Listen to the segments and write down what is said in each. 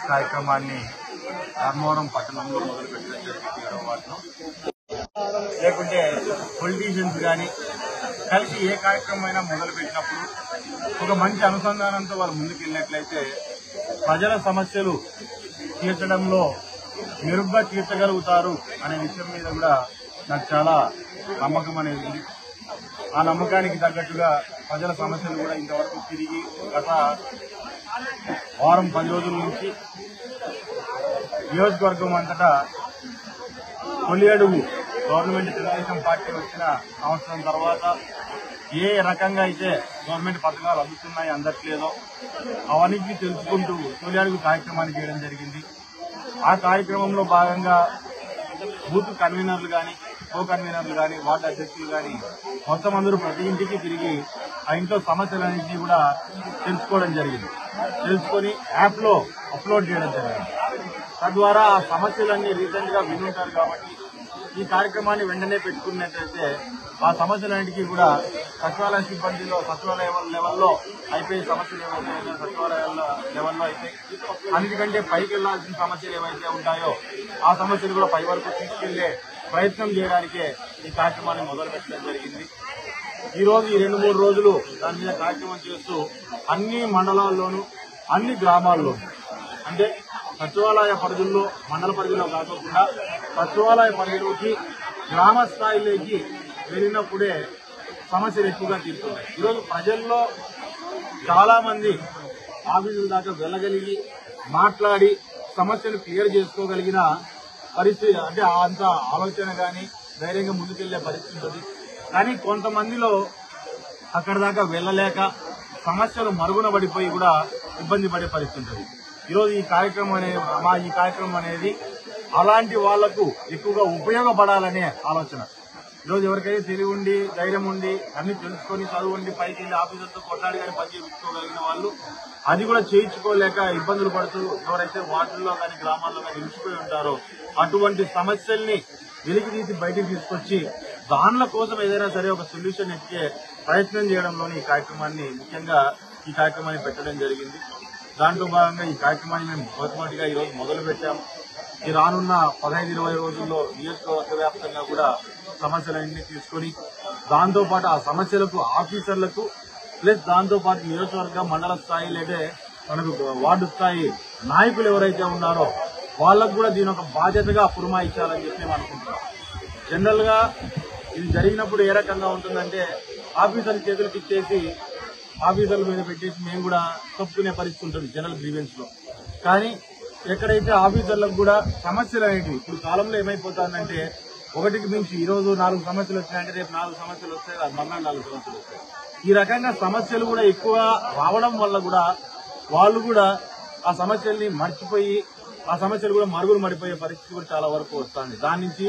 కార్యక్రమాన్ని ధర్మవరం పట్టణంలో మొదలుపెట్టడం జరిగింది 7వ వార్డులో. లేకుంటే పొలిటీషియన్స్ కానీ కలిసి ఏ కార్యక్రమం అయినా మొదలుపెట్టినప్పుడు ఒక మంచి అనుసంధానంతో వాళ్ళు ముందుకెళ్ళినట్లయితే ప్రజల సమస్యలు తీర్చడంలో మెరుగ్గా తీర్చగలుగుతారు అనే విషయం మీద కూడా నాకు చాలా నమ్మకం అనేది ఉంది. ఆ నమ్మకానికి తగ్గట్టుగా ప్రజల సమస్యలు కూడా ఇంతవరకు తిరిగి గత వారం 10 రోజుల నుంచి నియోజకవర్గం అంతటా తొలి అడుగు గవర్నమెంట్ తెలుగుదేశం పార్టీ వచ్చిన సంవత్సరం తర్వాత ఏ రకంగా అయితే గవర్నమెంట్ పథకాలు అందుతున్నాయి అందట్లేదో అవన్నీ తెలుసుకుంటూ తొలి అడుగు కార్యక్రమాన్ని చేయడం జరిగింది. ఆ కార్యక్రమంలో భాగంగా బూత్ కన్వీనర్లు కానీ కో కన్వీనర్లు కానీ వార్డు అధ్యక్షులు కానీ మొత్తం అందరూ ప్రతి ఇంటికి తిరిగి ఆ ఇంట్లో సమస్యలన్నింటినీ కూడా తెలుసుకోవడం జరిగింది. తెలుసుకొని యాప్లో అప్లోడ్ చేయడం జరిగింది. తద్వారా ఆ సమస్యలన్నీ రీసెంట్ గా వినుంటారు కాబట్టి ఈ కార్యక్రమాన్ని వెంటనే పెట్టుకున్నట్లయితే ఆ సమస్యలన్నింటికీ కూడా సచివాలయ సిబ్బందిలో సచివాలయ లెవెల్లో అయిపోయే సమస్యలు ఏవైతే సచివాలయాల లెవెల్లో అయితే అన్నిటికంటే పైకి వెళ్లాల్సిన సమస్యలు ఏవైతే ఉంటాయో ఆ సమస్యలు కూడా పై వరకు తీసుకెళ్లే ప్రయత్నం చేయడానికే ఈ కార్యక్రమాన్ని మొదలుపెట్టడం జరిగింది. ఈ రోజు ఈ 2-3 రోజులు దాని మీద కార్యక్రమం చేస్తూ అన్ని మండలాల్లోనూ అన్ని గ్రామాల్లోనూ అంటే సచివాలయ పరిధుల్లో మండల పరిధిలో కాకుండా సచివాలయ పరిధిలోకి గ్రామ స్థాయిలోకి వెళ్ళినప్పుడే సమస్యలు ఎక్కువగా తీరుతున్నాయి. ఈరోజు ప్రజల్లో చాలా మంది ఆఫీసుల దాకా వెళ్ళగలిగి మాట్లాడి సమస్యలు క్లియర్ చేసుకోగలిగిన పరిస్థితి అంటే అంత ఆలోచన కానీ ధైర్యంగా ముందుకెళ్లే పరిస్థితి ఉంటుంది. కానీ కొంతమందిలో అక్కడ దాకా వెళ్ళలేక సమస్యలు మరుగున పడిపోయి కూడా ఇబ్బంది పడే పరిస్థితి ఉంటుంది. ఈరోజు ఈ కార్యక్రమం అనేది అలాంటి వాళ్లకు ఎక్కువగా ఉపయోగపడాలనే ఆలోచన. ఈరోజు ఎవరికైతే తెలివి ఉండి ధైర్యం ఉండి అన్ని తెలుసుకొని చదువు ఉండి పైకి వెళ్ళి ఆఫీసర్తో కొట్లాడి కానీ పని చేయించుకోగలిగిన వాళ్ళు అది కూడా చేయించుకోలేక ఇబ్బందులు పడుతూ ఎవరైతే వార్డుల్లో కానీ గ్రామాల్లో కానీ నిలిచిపోయి ఉంటారో అటువంటి సమస్యల్ని వెలికి తీసి బయటికి తీసుకొచ్చి దానిల కోసం ఏదైనా సరే ఒక సొల్యూషన్ ఎత్తే ప్రయత్నం చేయడంలోని ఈ కార్యక్రమాన్ని పెట్టడం జరిగింది. దాంట్లో భాగంగా ఈ కార్యక్రమాన్ని మేము మొట్టమొదటిగా ఈరోజు మొదలు పెట్టాము. ఈ రానున్న 15-20 రోజుల్లో నియోజకవర్గ వ్యాప్తంగా కూడా సమస్యలన్నింటినీ తీసుకొని దాంతోపాటు ఆ సమస్యలకు ఆఫీసర్లకు ప్లస్ దాంతోపాటు నియోజకవర్గ మండల స్థాయి లేదా మనకు వార్డు స్థాయి నాయకులు ఎవరైతే ఉన్నారో వాళ్లకు కూడా దీని ఒక బాధ్యతగా పురమాయించాలని చెప్పి మేము అనుకుంటున్నాం. జనరల్ గా ఇది జరిగినప్పుడు ఏ రకంగా ఉంటుందంటే ఆఫీసర్ల చేతులకు ఇచ్చేసి ఆఫీసర్ల మీద పెట్టేసి మేము కూడా తప్పుకునే పరిస్థితి ఉంటుంది జనరల్ గ్రీవెన్స్ లో. కానీ ఎక్కడైతే ఆఫీసర్లకు కూడా సమస్యలు అనేవి ఇప్పుడు కాలంలో ఏమైపోతుందంటే ఒకటికి మించి ఈ రోజు 4 సమస్యలు వచ్చినాయంటే రేపు 4 సమస్యలు వస్తాయి, అది మళ్ళా 4 సమస్యలు వస్తాయి. ఈ రకంగా సమస్యలు కూడా ఎక్కువ రావడం వల్ల కూడా వాళ్ళు కూడా ఆ సమస్యల్ని మర్చిపోయి ఆ సమస్యలు కూడా మరుగులు మడిపోయే పరిస్థితి కూడా చాలా వరకు వస్తుంది. దాని నుంచి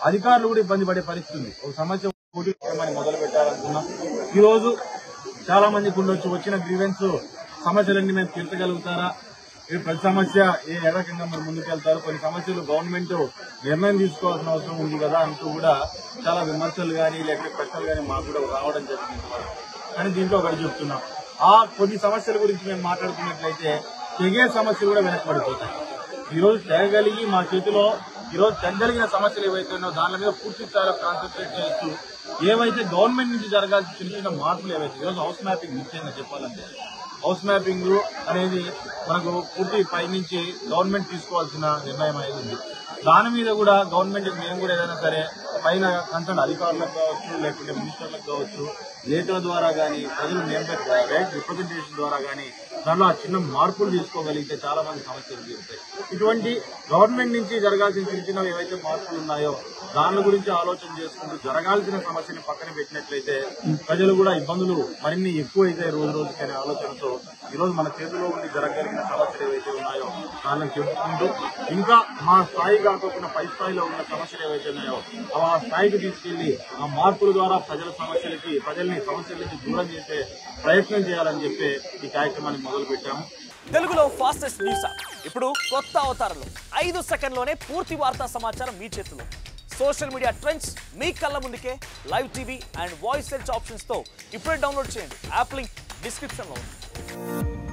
అధికారులు కూడా ఇబ్బంది పడే పరిస్థితి ఉంది. ఒక సమస్య మొదలు పెట్టాలనుకున్నాం. ఈ రోజు చాలా మందికి ఉండొచ్చు వచ్చిన గ్రీవెన్స్ సమస్యలన్నీ మేము తీర్చగలుగుతారా, ప్రతి సమస్య ఏ రకంగా మరి ముందుకెళ్తారు, కొన్ని సమస్యలు గవర్నమెంట్ నిర్ణయం తీసుకోవాల్సిన అవసరం ఉంది కదా అంటూ కూడా చాలా విమర్శలు కానీ లేకపోతే ప్రశ్నలు కానీ మాకు కూడా రావడం జరిగింది. కానీ దీంట్లో ఒకటి చెప్తున్నాం, ఆ కొన్ని సమస్యల గురించి మేము మాట్లాడుకున్నట్లయితే తెగే సమస్యలు కూడా వెనకబడిపోతాయి. ఈ రోజు తెగగలిగి మా చేతిలో ఈరోజు తెగగలిగిన సమస్యలు ఏవైతే ఉన్నాయో దాని మీద పూర్తి స్థాయిలో కాన్సన్ట్రేట్ చేస్తూ ఏవైతే గవర్నమెంట్ నుంచి జరగాల్సిన చిన్న చిన్న మార్పులు ఏవైతే ఈరోజు హౌస్ మ్యాపింగ్ ముఖ్యంగా చెప్పాలంటే హౌస్ మ్యాపింగ్ అనేది మనకు పూర్తి పై నుంచి గవర్నమెంట్ తీసుకోవాల్సిన నిర్ణయం అనేది ఉంది. దాని మీద కూడా గవర్నమెంట్ మేము కూడా ఏదైనా సరే పైన కన్సర్న్ అధికారులకు కావచ్చు లేకుంటే మినిస్టర్లకు కావచ్చు లేఖల ద్వారా కానీ ప్రజలు రైట్ రిప్రజెంటేషన్ ద్వారా కానీ దానిలో ఆ చిన్న మార్పులు తీసుకోగలిగితే చాలా మంది సమస్యలు తీరుతాయి. ఇటువంటి గవర్నమెంట్ నుంచి జరగాల్సిన చిన్న చిన్నవి ఏవైతే మార్పులు ఉన్నాయో దాని గురించి ఆలోచన చేసుకుంటూ జరగాల్సిన సమస్యని పక్కన పెట్టినట్లయితే ప్రజలు కూడా ఇబ్బందులు మరిన్ని ఎక్కువైతే రోజు రోజుకనే ఆలోచనతో ఈరోజు మన చేతిలో ఉండి జరగలిగిన సమస్యలు ఏవైతే ఉన్నాయో దాన్ని చెప్పుకుంటూ ఇంకా మా స్థాయి కాకుండా పై స్థాయిలో ఉన్న సమస్యలు ఏవైతే ఉన్నాయో ఆ స్థాయికి తీసుకెళ్లి ఆ మార్పుల ద్వారా ప్రజల్ని సమస్యల నుంచి దూరం చేసే ప్రయత్నం చేయాలని చెప్పి ఈ కార్యక్రమాన్ని మొదలు పెట్టాము. తెలుగులో ఫాస్టెస్ట్ న్యూస్ ఇప్పుడు కొత్త అవతారంలో 5 సెకండ్లోనే పూర్తి వార్తా సమాచారం మీ చేతిలో. సోషల్ మీడియా ట్రెండ్స్ మీ కళ్ళ ముందుకే live TV and voice search options తో ఇప్పుడే డౌన్లోడ్ చేయండి. యాప్ లింక్ డిస్క్రిప్షన్ లో ఉంది.